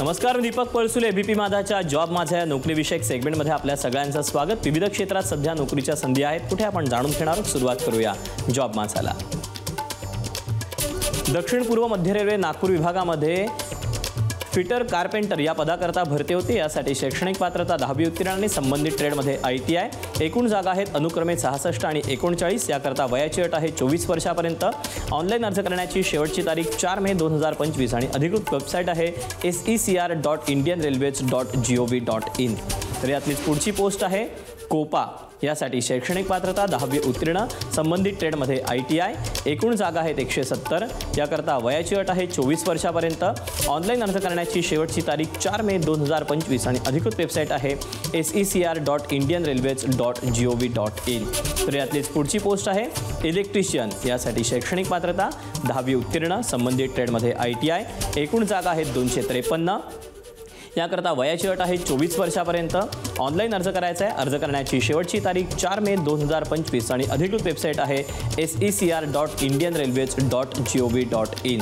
नमस्कार, मी Deepak Palsule. ABP माझाच्या job माझा या नोकरीविषयक सेगमेंटमध्ये आपल्या सगळ्यांचं स्वागत. विविध क्षेत्रात सध्या नोकरीच्या संधी आहेत, कुठे आपण जाणून घेणार आहोत. सुरुवात करूया जॉब माझाला. दक्षिण पूर्व मध्य रेल्वे नागपूर विभागामध्ये फिटर कारपेंटर या पदाकरता भरती होती. यासाठी शैक्षणिक पात्रता 10वी उत्तीर्ण आणि संबंधित ट्रेडमध्ये ITI. एकूण जागा आहेत अनुक्रमे 66 आणि 39. याकरता वयाची अट आहे 24 वर्षापर्यंत. ऑनलाईन अर्ज करण्याची शेवटची तारीख 4 मे 2025 आणि अधिकृत वेबसाईट आहे secr.indianrailways.gov.in. तर यातलीच पुढची पोस्ट आहे कोपा. यासाठी शैक्षणिक पात्रता 10वी उत्तीर्ण, संबंधित ट्रेडमध्ये ITI. एकूण जागा आहेत 170. याकरता वयाची अट आहे 24 वर्षापर्यंत. ऑनलाईन अर्ज करण्याची शेवटची तारीख 4 मे 2025 आणि अधिकृत वेबसाईट आहे secr.indianrailways.gov.in. तर यातलीच पुढची पोस्ट आहे इलेक्ट्रिशियन. यासाठी शैक्षणिक पात्रता 10वी उत्तीर्ण, संबंधित ट्रेडमध्ये ITI. एकूण जागा आहेत 253. याकरता वयाची अट आहे 24 वर्षापर्यंत. ऑनलाईन अर्ज करायचा आहे. अर्ज करण्याची शेवटची तारीख 4 मे 2025 आणि अधिकृत वेबसाईट आहे secr.indianrailways.gov.in.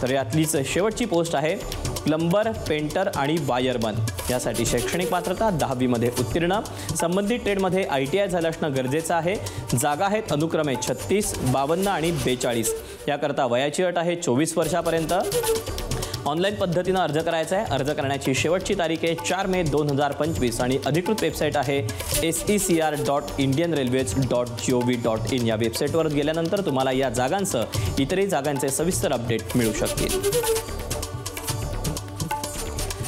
तर यातलीच शेवटची पोस्ट आहे प्लंबर, पेंटर आणि वायरमन. यासाठी शैक्षणिक पात्रता 10वीमध्ये उत्तीर्ण, संबंधित ट्रेडमध्ये ITI झालं असणं गरजेचं आहे. जागा आहेत अनुक्रमे 36, 52 आणि 42. याकरता वयाची अट आहे 24 वर्षापर्यंत. ऑनलाईन पद्धतीनं अर्ज करायचा आहे. अर्ज करण्याची शेवटची तारीख आहे 4 मे 2025 आणि अधिकृत वेबसाईट आहे secr.indianrailways.gov.in. या वेबसाईटवर गेल्यानंतर तुम्हाला या जागांसह इतरही जागांचे सविस्तर अपडेट मिळू शकतील.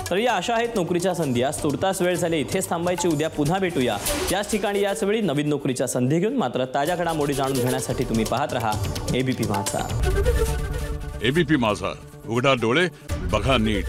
तर या अशा आहेत नोकरीच्या संधी. आज तुर्तास वेळ झाली, इथेच थांबायची. उद्या पुन्हा भेटूया याच ठिकाणी, याच वेळी नवीन नोकरीच्या संधी घेऊन. मात्र ताज्या घडामोडी जाणून घेण्यासाठी तुम्ही पाहत रहा एबीपी माझा. एबीपी माझा, उघडा डोळे बघा नीट.